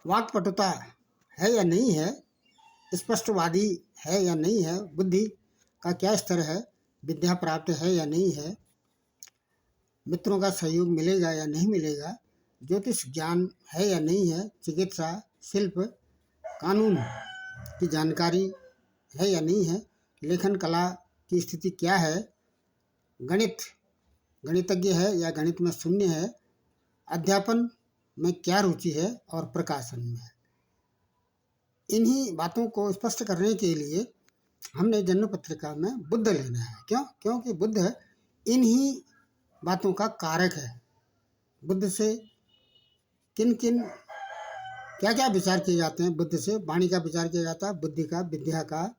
वाक्पटुता है या नहीं है, स्पष्टवादी है या नहीं है, बुद्धि का क्या स्तर है, विद्या प्राप्त है या नहीं है, मित्रों का सहयोग मिलेगा या नहीं मिलेगा, ज्योतिष ज्ञान है या नहीं है, चिकित्सा, शिल्प, कानून की जानकारी है या नहीं है, लेखन कला की स्थिति क्या है, गणितज्ञ है या गणित में शून्य है, अध्यापन में क्या रुचि है और प्रकाशन में। इन्हीं बातों को स्पष्ट करने के लिए हमने जन्म पत्रिका में बुध लेना है। क्यों? क्योंकि बुध इन्हीं बातों का कारक है। बुध से किन किन क्या क्या विचार किए जाते हैं। बुध से वाणी का विचार किया जाता है, बुद्धि का, विद्या का,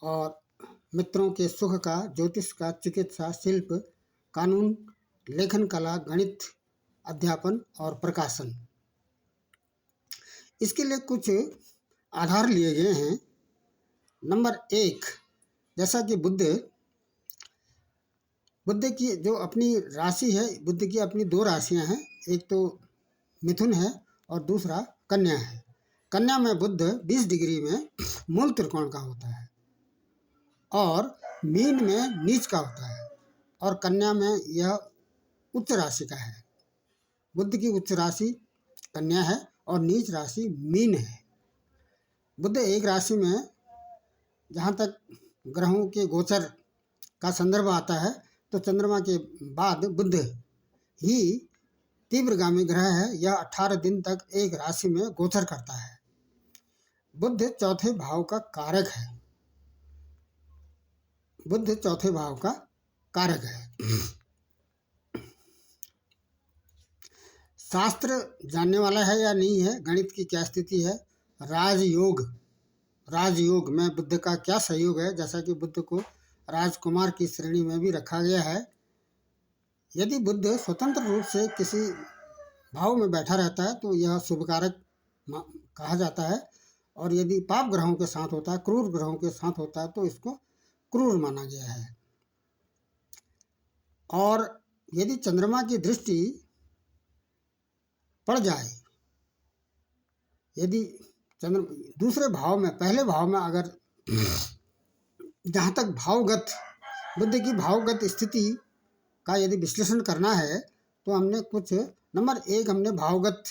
और मित्रों के सुख का, ज्योतिष का, चिकित्सा, शिल्प, कानून, लेखन कला, गणित, अध्यापन और प्रकाशन। इसके लिए कुछ आधार लिए गए हैं। नंबर 1, जैसा कि बुध की जो अपनी राशि है, बुध की अपनी 2 राशियां हैं, एक तो मिथुन है और दूसरा कन्या है। कन्या में बुध 20 डिग्री में मूल त्रिकोण का होता है और मीन में नीच का होता है, और कन्या में यह उच्च राशि का है। बुध की उच्च राशि कन्या है और नीच राशि मीन है। बुध एक राशि में जहाँ तक ग्रहों के गोचर का संदर्भ आता है तो चंद्रमा के बाद बुध ही तीव्रगामी ग्रह है। यह 18 दिन तक एक राशि में गोचर करता है। बुध चौथे भाव का कारक है। बुध चौथे भाव का कारक है। शास्त्र जानने वाला है या नहीं है, गणित की क्या स्थिति है, राजयोग में बुध का क्या सहयोग है, जैसा कि बुध को राजकुमार की श्रेणी में भी रखा गया है। यदि बुध स्वतंत्र रूप से किसी भाव में बैठा रहता है तो यह शुभकारक कहा जाता है, और यदि पाप ग्रहों के साथ होता है, क्रूर ग्रहों के साथ होता है, तो इसको क्रूर माना गया है। और यदि चंद्रमा की दृष्टि पड़ जाए, यदि दूसरे भाव में, पहले भाव में अगर जहाँ तक भावगत बुध की भावगत स्थिति का यदि विश्लेषण करना है तो हमने कुछ नंबर 1 हमने भावगत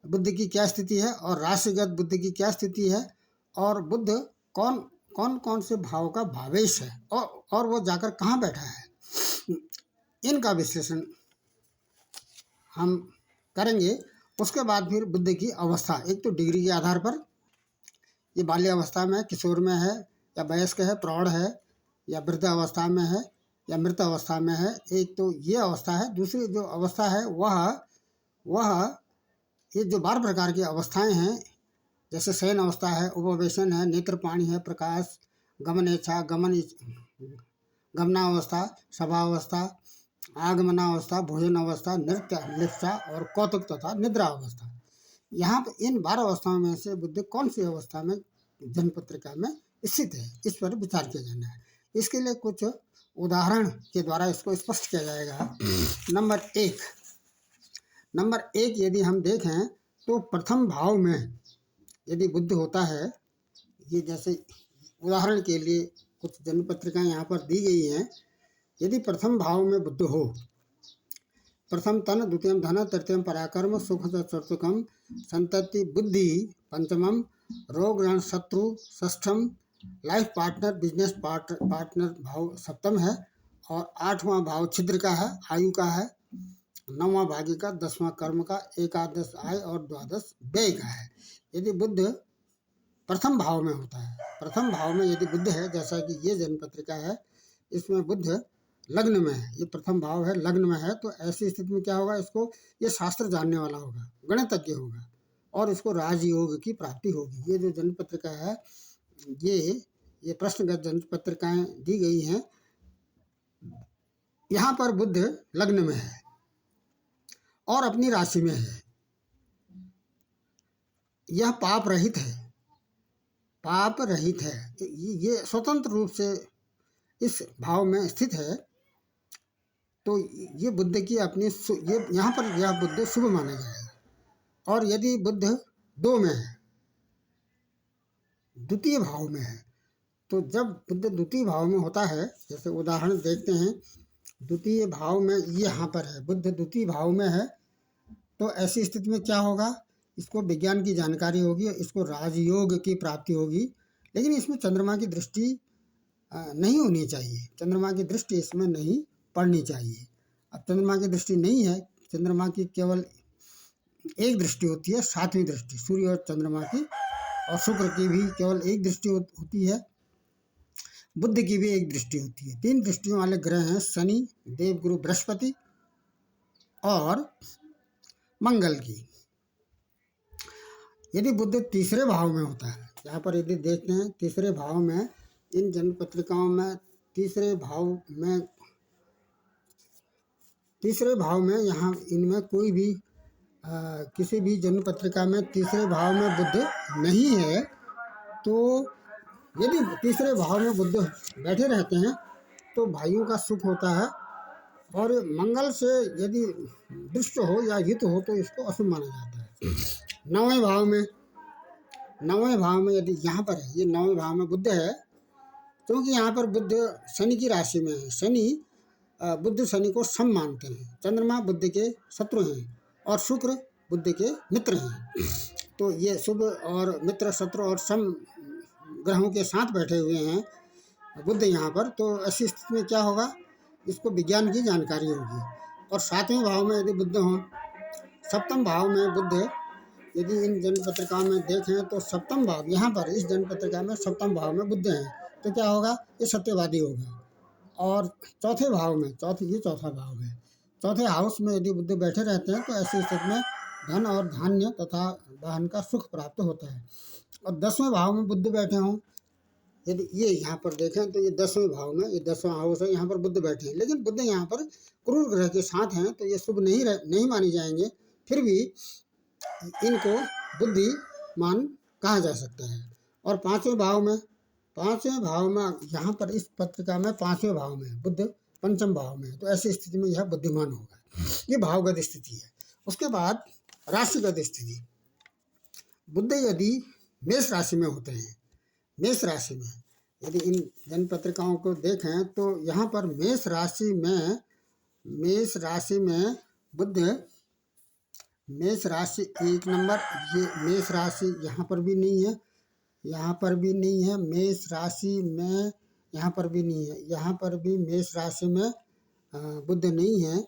बुध की क्या स्थिति है और राशिगत बुध की क्या स्थिति है, और बुध कौन से भाव का भावेश है, और वो जाकर कहाँ बैठा है, इनका विश्लेषण हम करेंगे। उसके बाद फिर बुध की अवस्था, एक तो डिग्री के आधार पर, ये बाल्य अवस्था में, किशोर में है या वयस्क है, प्रौढ़ है या वृद्ध अवस्था में है या मृत अवस्था में है, एक तो ये अवस्था है। दूसरी जो अवस्था है वह ये जो 12 प्रकार की अवस्थाएं हैं, जैसे शयन अवस्था है, उपवेशन है, नेत्रपाणी है, प्रकाश, गमनेच्छा, गमनावस्था, सभावस्था, आगमनावस्था, भोजन अवस्था, नृत्य, लिप्सा और कौतुक तथा निद्रा अवस्था। यहाँ पर इन 12 अवस्थाओं में से बुध कौन सी अवस्था में जन्म पत्रिका में स्थित है, इस पर विचार किया जाना है। इसके लिए कुछ उदाहरण के द्वारा इसको स्पष्ट किया जाएगा। नंबर एक यदि हम देखें तो प्रथम भाव में यदि बुध होता है, ये जैसे उदाहरण के लिए कुछ जन्म पत्रिकाएं यहाँ पर दी गई हैं। यदि प्रथम भाव में बुध हो, प्रथम तन, द्वितीयम धन, तृतीयम पराक्रम, सुख चतुर्थकम, संतति बुद्धि पंचमम, रोग ऋण शत्रु षष्ठम, लाइफ पार्टनर बिजनेस पार्टनर भाव सप्तम है, और 8वां भाव छिद्र का है, आयु का है, 9वां भाग्य का, 10वां कर्म का, एकादश आय और द्वादश व्यय का है। यदि बुध प्रथम भाव में होता है, प्रथम भाव में यदि बुध है, जैसा कि ये जन्म पत्रिका है, इसमें बुध लग्न में है, ये प्रथम भाव है, लग्न में है, तो ऐसी स्थिति में क्या होगा, इसको ये शास्त्र जानने वाला होगा, गणितज्ञ होगा, और इसको राजयोग की प्राप्ति होगी। ये जो जन्म पत्रिका है, ये प्रश्नगत जन्म पत्रिकाएं दी गई हैं। यहाँ पर बुध लग्न में है और अपनी राशि में है, यह पाप रहित है, ये स्वतंत्र रूप से इस भाव में स्थित है। तो ये बुध की अपनी ये यहाँ पर यह बुध शुभ माना जाएगा। और यदि बुध 2 में है, द्वितीय भाव में है, तो जब बुध द्वितीय भाव में होता है, जैसे उदाहरण देखते हैं, द्वितीय भाव में ये यहाँ पर है, बुध द्वितीय भाव में है, तो ऐसी स्थिति में क्या होगा, इसको विज्ञान की जानकारी होगी, इसको राजयोग की प्राप्ति होगी। लेकिन इसमें चंद्रमा की दृष्टि नहीं होनी चाहिए, चंद्रमा की दृष्टि इसमें नहीं पड़नी चाहिए। अब चंद्रमा की दृष्टि नहीं है, चंद्रमा की केवल एक दृष्टि होती है, 7वीं दृष्टि सूर्य और चंद्रमा की, और शुक्र की भी केवल एक दृष्टि होती है, बुध की भी एक दृष्टि होती है। 3 दृष्टियों वाले ग्रह हैं शनि, देवगुरु बृहस्पति और मंगल की। यदि बुध तीसरे भाव में होता है, यहाँ पर यदि देखते हैं तीसरे भाव में, इन जन्म पत्रिकाओं में तीसरे भाव में यहाँ इनमें कोई भी किसी भी जन्म पत्रिका में तीसरे भाव में बुध नहीं है, तो यदि तीसरे भाव में बुध बैठे रहते हैं तो भाइयों का सुख होता है, और मंगल से यदि दुष्ट हो या हित हो तो इसको अशुभ माना जाता है। 9वें भाव में यदि यहाँ पर है, ये 9वें भाव में बुध है, क्योंकि यहाँ पर बुध शनि की राशि में है। बुध शनि को सम मानते हैं, चंद्रमा बुध के शत्रु हैं और शुक्र बुध के मित्र हैं। तो ये शुभ और मित्र, शत्रु और सम ग्रहों के साथ बैठे हुए हैं बुध यहाँ पर, तो ऐसी स्थिति में क्या होगा, इसको विज्ञान की जानकारी होगी। और 7वें भाव में यदि बुध हों, 7वें भाव में बुध यदि इन जन्म पत्रिकाओं में देखें तो 7वें भाव, यहाँ पर इस जन्म पत्रिका में 7वें भाव में बुध हैं, तो क्या होगा, ये सत्यवादी होगा। और चौथे भाव में, ये चौथा भाव है, चौथे हाउस में यदि बुध बैठे रहते हैं तो ऐसी स्थिति में धन और धान्य तथा वाहन का सुख प्राप्त होता है। और 10वें भाव में बुध बैठे हों, यदि ये यहाँ पर देखें तो ये 10वें भाव में, ये 10वां हाउस है, यहाँ पर बुध बैठे हैं, लेकिन बुध यहाँ पर क्रूर ग्रह के साथ हैं, तो ये शुभ नहीं माने जाएंगे, फिर भी इनको बुद्धिमान कहा जा सकता है। और 5वें भाव में यहाँ पर इस पत्रिका में 5वें भाव में बुध 5वें भाव में, तो ऐसी स्थिति में यह बुद्धिमान होगा। ये भावगत स्थिति है। उसके बाद राशिगत स्थिति, बुध यदि मेष राशि में होते हैं, मेष राशि में यदि इन जन्म पत्रिकाओं को देखें तो यहाँ पर मेष राशि में बुध, मेष राशि 1 नंबर, ये मेष राशि यहाँ पर भी नहीं है, यहाँ पर भी नहीं है, मेष राशि में यहाँ पर भी नहीं है, यहाँ पर भी मेष राशि में बुध नहीं है,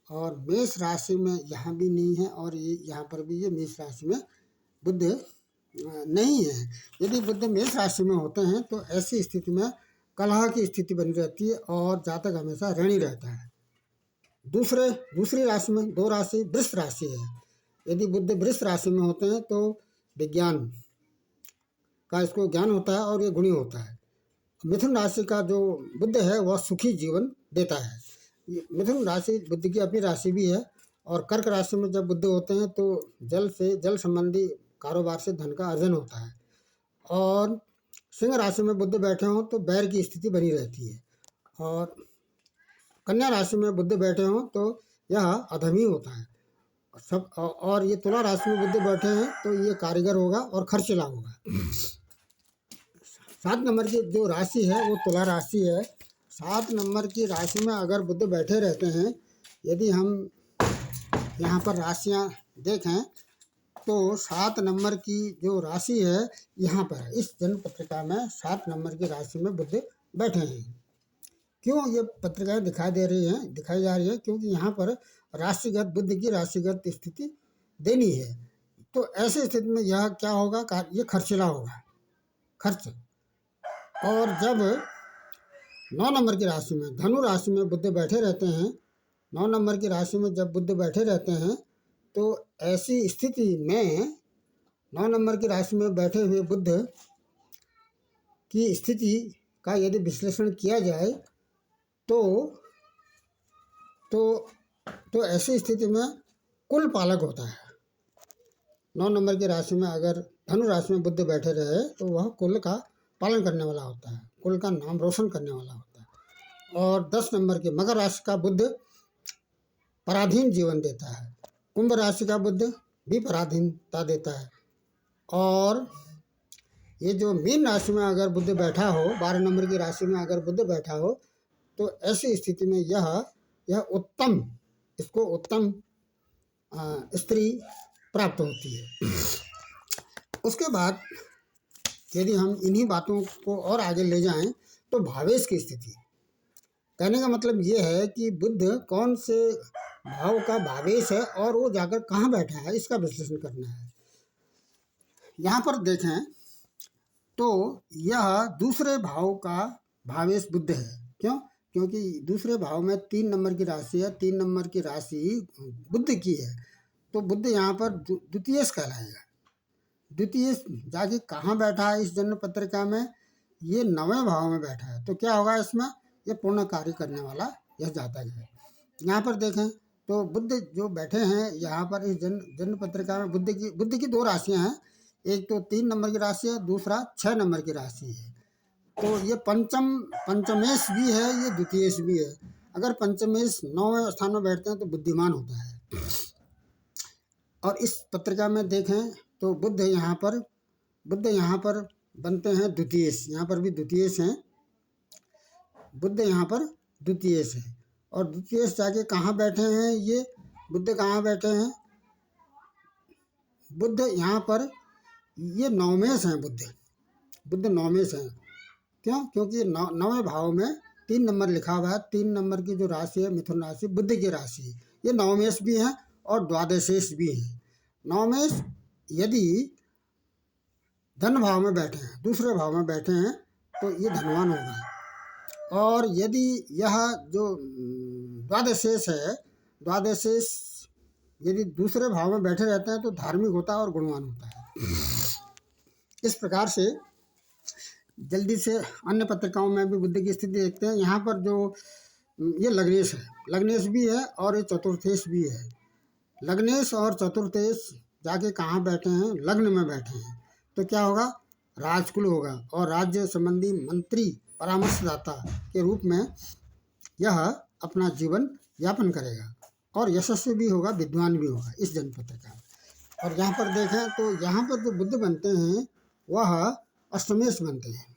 और मेष राशि में यहाँ भी नहीं है, और ये यहाँ पर भी ये मेष राशि में बुध नहीं है। यदि बुध मेष राशि में होते हैं तो ऐसी स्थिति में कलह की स्थिति बनी रहती है और जातक हमेशा ऋणी रहता है। दूसरी राशि में 2 राशि वृष राशि है, यदि बुध वृष राशि में होते हैं तो विज्ञान का इसको ज्ञान होता है और ये गुणी होता है। मिथुन राशि का जो बुध है वह सुखी जीवन देता है। मिथुन राशि बुध की अपनी राशि भी है। और कर्क राशि में जब बुध होते हैं तो जल संबंधी कारोबार से धन का अर्जन होता है। और सिंह राशि में बुध बैठे हों तो बैर की स्थिति बनी रहती है। और कन्या राशि में बुध बैठे हों तो यह अधमी होता है सब। और ये तुला राशि में बुध बैठे हैं तो ये कारीगर होगा और खर्चीला होगा। 7 नंबर की जो राशि है वो तुला राशि है। 7 नंबर की राशि में अगर बुध बैठे रहते हैं, यदि हम यहाँ पर राशियाँ देखें तो 7 नंबर की जो राशि है यहाँ पर इस जन्म पत्रिका में 7 नंबर की राशि में बुध बैठे हैं। क्यों ये पत्रिकाएं दिखाई जा रही है? क्योंकि यहाँ पर राशिगत बुध की राशिगत स्थिति देनी है। तो ऐसी स्थिति में यह क्या होगा, ये खर्चीला होगा, खर्च। और जब 9 नंबर की राशि में, धनु राशि में बुध बैठे रहते हैं, 9 नंबर की राशि में जब बुध बैठे रहते हैं तो ऐसी स्थिति में 9 नंबर की राशि में बैठे हुए बुध की स्थिति का यदि विश्लेषण किया जाए तो ऐसी स्थिति में कुल पालक होता है। 9 नंबर की राशि में अगर धनु राशि में बुध बैठे रहे तो वह कुल का पालन करने वाला होता है, कुल का नाम रोशन करने वाला होता है। और 10 नंबर के मकर राशि का बुध पराधीन जीवन देता है। कुंभ राशि का बुध भी पराधीनता देता है। और ये जो मीन राशि में अगर बुध बैठा हो, 12 नंबर की राशि में अगर बुध बैठा हो, तो ऐसी स्थिति में यह उत्तम, इसको उत्तम स्त्री प्राप्त होती है। उसके बाद यदि हम इन्हीं बातों को और आगे ले जाएं तो भावेश की स्थिति, कहने का मतलब ये है कि बुध कौन से भाव का भावेश है और वो जाकर कहाँ बैठा है, इसका विश्लेषण करना है। यहाँ पर देखें तो यह दूसरे भाव का भावेश बुध है। क्यों? क्योंकि दूसरे भाव में 3 नंबर की राशि है, 3 नंबर की राशि बुध की है, तो बुध यहाँ पर द्वितीयेश कहलाएगा। द्वितीयेश जाके कहाँ बैठा है इस जन्म पत्रिका में, ये 9वें भाव में बैठा है। तो क्या होगा इसमें, ये पूर्ण कार्य करने वाला यह जातक है। यहाँ पर देखें तो बुध जो बैठे हैं यहाँ पर इस जन्म पत्रिका में, बुध की 2 राशियाँ हैं, एक तो 3 नंबर की राशि है, दूसरा 6 नंबर की राशि है। तो ये पंचमेश भी है, ये द्वितीयेश भी है। अगर पंचमेश 9वें स्थान में बैठते हैं तो बुद्धिमान होता है। और इस पत्रिका में देखें तो बुध यहाँ पर बनते हैं द्वितीयेश, यहाँ पर भी द्वितीयेश हैं, बुध यहाँ पर द्वितीयेश है। और द्वितीयेश जाके कहाँ बैठे हैं, ये बुध कहाँ बैठे हैं, बुध यहाँ पर ये नवमेश हैं, बुध नवमेश हैं। क्यों? क्योंकि 9वें भाव में 3 नंबर लिखा हुआ है, 3 नंबर की जो राशि है मिथुन राशि, बुध की राशि, ये नवमेश भी हैं और द्वादशेश भी हैं। नवमेश यदि धन भाव में बैठे हैं, दूसरे भाव में बैठे हैं, तो ये धनवान होगा। और यदि यह जो द्वादशेश है, द्वादशेश यदि दूसरे भाव में बैठे रहते हैं तो धार्मिक होता है और गुणवान होता है। इस प्रकार से जल्दी से अन्य पत्रिकाओं में भी बुध की स्थिति देखते हैं। यहाँ पर जो ये लग्नेश है, लग्नेश भी है और ये चतुर्थेश भी है। लग्नेश और चतुर्थेश जाके कहाँ बैठे हैं, लग्न में बैठे हैं, तो क्या होगा, राजकुल होगा और राज्य संबंधी मंत्री परामर्शदाता के रूप में यह अपना जीवन यापन करेगा और यशस्वी भी होगा, विद्वान भी होगा इस जन्म पत्रिका में। और यहाँ पर देखें तो यहाँ पर जो बुध बनते हैं वह अष्टमेश बनते हैं।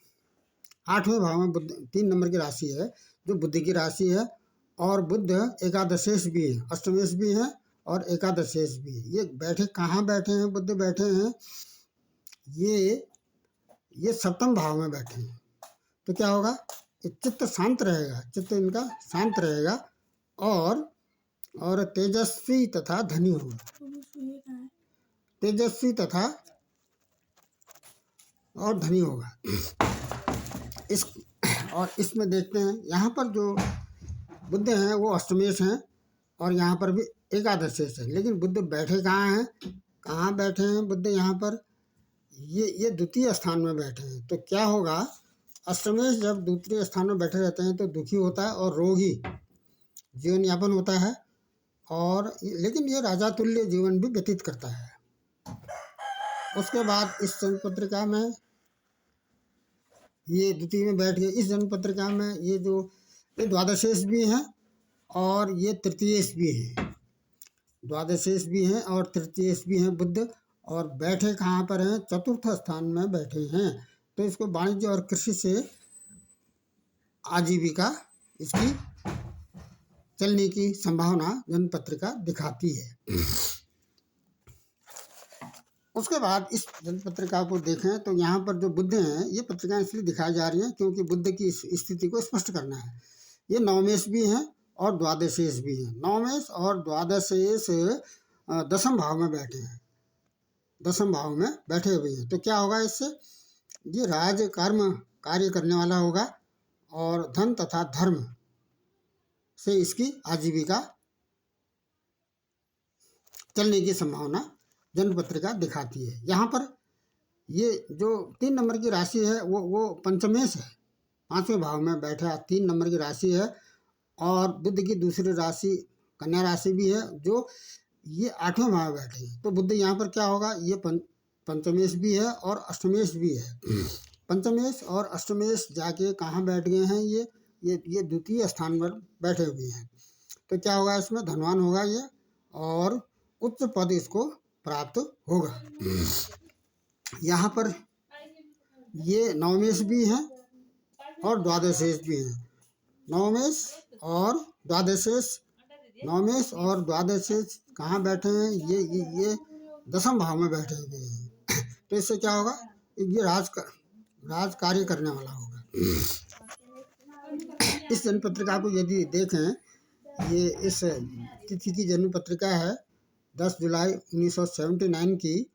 8वें भाव में बुध 3 नंबर की राशि है जो बुध की राशि है, और बुध एकादशेश भी है, अष्टमेश भी है और एकादशेश भी है। ये बैठे कहाँ बैठे हैं, बुध बैठे हैं ये 7वें भाव में बैठे हैं। तो क्या होगा, चित्त शांत रहेगा, चित्त इनका शांत रहेगा और तेजस्वी तथा धनी होगा, तेजस्वी तथा और धनी होगा। इसमें देखते हैं यहाँ पर जो बुध हैं वो अष्टमेश हैं और यहाँ पर भी एकादशेश है। लेकिन बुध बैठे कहाँ हैं, कहाँ बैठे हैं बुध, यहाँ पर ये द्वितीय स्थान में बैठे हैं। तो क्या होगा, अष्टमेश जब द्वितीय स्थान में बैठे रहते हैं तो दुखी होता है और रोगी जीवन यापन होता है, और लेकिन ये राजा तुल्य जीवन भी व्यतीत करता है। उसके बाद इस जन्म पत्रिका में ये द्वितीय में बैठ गए। इस जन्म पत्रिका में ये द्वादशेश भी हैं और ये तृतीयेश भी हैं, द्वादशेश भी हैं और तृतीयेश भी हैं बुध, और बैठे कहाँ पर हैं, चतुर्थ स्थान में बैठे हैं। तो इसको वाणिज्य और कृषि से आजीविका इसकी चलने की संभावना जन्म पत्रिका दिखाती है। उसके बाद इस जन्म पत्रिका को देखें तो यहाँ पर जो बुध हैं, ये पत्रिकाएं इसलिए दिखाई जा रही हैं क्योंकि बुध की स्थिति को स्पष्ट करना है। ये नवमेश भी हैं और द्वादशेश भी हैं। नवमेश और द्वादशेश 10वें भाव में बैठे हैं, 10वें भाव में बैठे हुए हैं। तो क्या होगा इससे, ये राज कर्म कार्य करने वाला होगा और धन तथा धर्म से इसकी आजीविका चलने की संभावना जन्म पत्रिका दिखाती है। यहाँ पर ये जो 3 नंबर की राशि है वो पंचमेश है, 5वें भाव में बैठा 3 नंबर की राशि है, और बुध की दूसरी राशि कन्या राशि भी है जो ये 8वें भाव में बैठे हैं। तो बुध यहाँ पर क्या होगा, ये पंचमेश भी है और अष्टमेश भी है। पंचमेश और अष्टमेश जाके कहाँ बैठ गए हैं, ये द्वितीय स्थान पर बैठे हुए हैं। तो क्या होगा, इसमें धनवान होगा ये और उच्च पद इसको प्राप्त होगा। यहाँ पर ये नवमेश भी हैं और द्वादशेश भी हैं। नवमेश और द्वादशेश, नवमेश और द्वादशेश कहाँ बैठे हैं, ये दशम भाव में बैठे हुए हैं। तो इससे क्या होगा, ये राज कार्य करने वाला होगा। इस जन्म पत्रिका को यदि देखें, ये इस तिथि की जन्म पत्रिका है 10 जुलाई 1979 की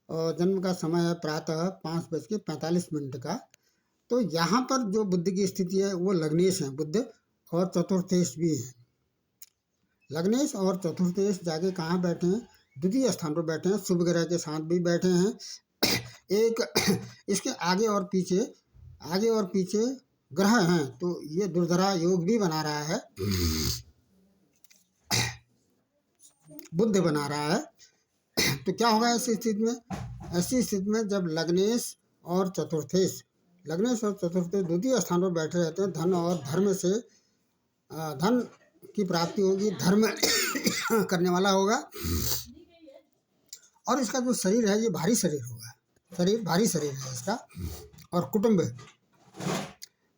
और जन्म का समय है प्रातः 5:45 का। तो यहाँ पर जो बुध की स्थिति है वो लग्नेश है, बुध और चतुर्थेश भी है। लग्नेश और चतुर्थेश जाके कहाँ बैठे हैं, द्वितीय स्थान पर बैठे हैं, शुभ ग्रह के साथ भी बैठे हैं। एक इसके आगे और पीछे ग्रह हैं, तो ये दुर्धरा योग भी बना रहा है, बुध बना रहा है। तो क्या होगा ऐसी स्थिति में जब लग्नेश और चतुर्थेश द्वितीय स्थान पर बैठे रहते हैं, धन और धर्म से धन की प्राप्ति होगी, धर्म करने वाला होगा और इसका जो शरीर है ये भारी शरीर होगा, भारी शरीर है इसका और कुटुंब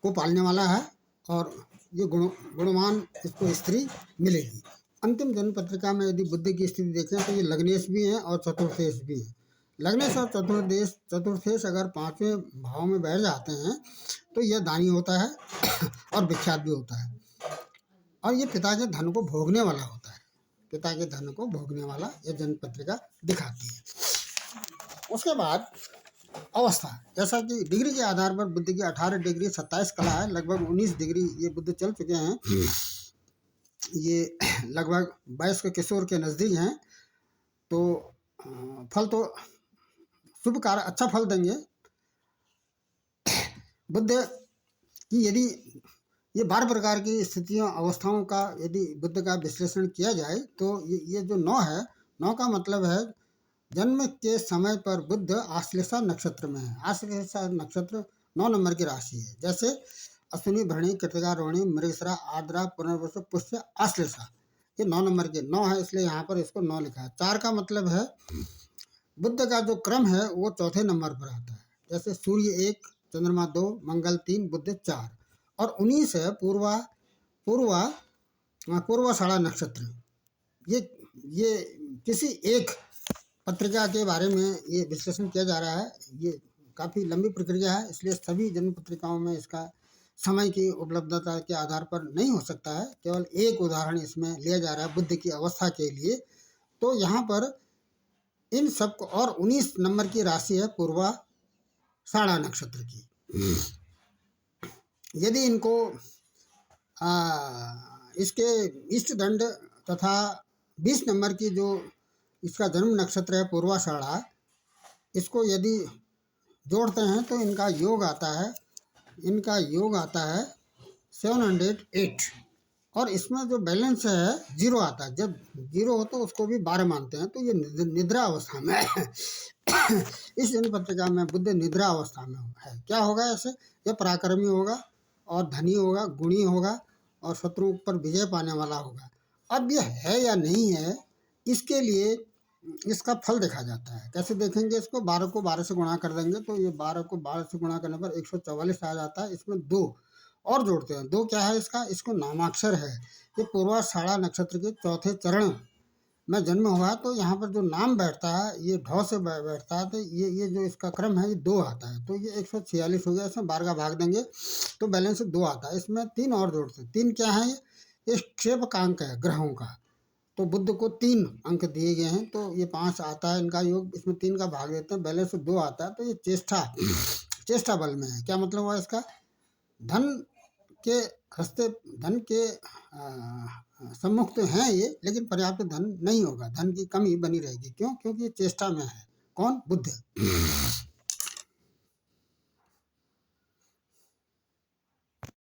को पालने वाला है और ये गुणवान इसको स्त्री मिलेगी। अंतिम जन्म पत्रिका में यदि बुध की स्थिति देखें तो ये लग्नेश भी है और चतुर्थेश भी है। लग्नेश और चतुर्थेश अगर 5वें भाव में बैठ जाते हैं तो यह दानी होता है और विख्यात भी होता है और ये पिता के धन को भोगने वाला होता है, पिता के धन को भोगने वाला यह जन्म पत्रिका दिखाती है। उसके बाद अवस्था, जैसा कि डिग्री के आधार पर बुध की 18 डिग्री 27 कला है, लगभग 19 डिग्री ये बुध चल चुके हैं, ये लगभग 22 के किशोर के नज़दीक हैं। तो फल तो शुभ कार्य अच्छा फल देंगे। बुध की यदि ये 12 प्रकार की स्थितियों अवस्थाओं का यदि बुध का विश्लेषण किया जाए तो ये जो 9 है, 9 का मतलब है जन्म के समय पर बुध आश्लेषा नक्षत्र में है। आश्लेषा नक्षत्र 9 नंबर की राशि है, जैसे अश्विनी, भरणी, कृतिका, रोहिणी, मृगशिरा, आर्द्रा, पुनर्वसु, पुष्य, आश्लेषा, ये 9 नंबर के 9 है, इसलिए यहाँ पर इसको 9 लिखा है। 4 का मतलब है बुध का जो क्रम है वो चौथे नंबर पर आता है, जैसे सूर्य 1, चंद्रमा 2, मंगल 3, बुध 4 और 19 है पूर्वाषाढ़ा नक्षत्र। ये किसी एक पत्रिका के बारे में ये विश्लेषण किया जा रहा है, ये काफ़ी लंबी प्रक्रिया है, इसलिए सभी जन्म पत्रिकाओं में इसका समय की उपलब्धता के आधार पर नहीं हो सकता है। केवल एक उदाहरण इसमें लिया जा रहा है बुध की अवस्था के लिए। तो यहाँ पर इन सब को, और 19 नंबर की राशि है पूर्वाषाढ़ा नक्षत्र की। यदि इनको इसके इष्ट दंड तथा 20 नंबर की जो इसका जन्म नक्षत्र है पूर्वाषाढ़ा, इसको यदि जोड़ते हैं तो इनका योग आता है 708 और इसमें जो बैलेंस है 0 आता है। जब 0 हो तो उसको भी 12 मानते हैं, तो ये निद्रा अवस्था में है। इस जन्म पत्रिका में बुध निद्रा अवस्था में है। क्या होगा ऐसे, यह पराक्रमी होगा और धनी होगा, गुणी होगा और शत्रुओं पर विजय पाने वाला होगा। अब यह है या नहीं है, इसके लिए इसका फल देखा जाता है। कैसे देखेंगे इसको, 12 को 12 से गुणा कर देंगे तो ये 12 को 12 से गुणा करने पर 144 आ जाता है। इसमें 2 और जोड़ते हैं। 2 क्या है इसको नामाक्षर है। ये पूर्वाषाढ़ा नक्षत्र के चौथे चरण में जन्म हुआ, तो यहाँ पर जो नाम बैठता है ये ढ से बैठता है, तो ये जो इसका क्रम है ये 2 आता है, तो ये 146 हो गया। इसमें 12 का भाग देंगे तो बैलेंस 2 आता है। इसमें 3 और जोड़ते हैं। 3 क्या है, ये क्षेपकांक है ग्रहों का, तो बुध को 3 अंक दिए गए हैं, तो ये 5 आता है इनका योग। इसमें 3 का भाग देते हैं, बैलेंस 2 आता है, तो ये चेष्टा बल में है। क्या मतलब हुआ इसका, धन के सम्मुख तो हैं ये, लेकिन पर्याप्त धन नहीं होगा, धन की कमी बनी रहेगी। क्यों, क्योंकि ये चेष्टा में है। कौन, बुध।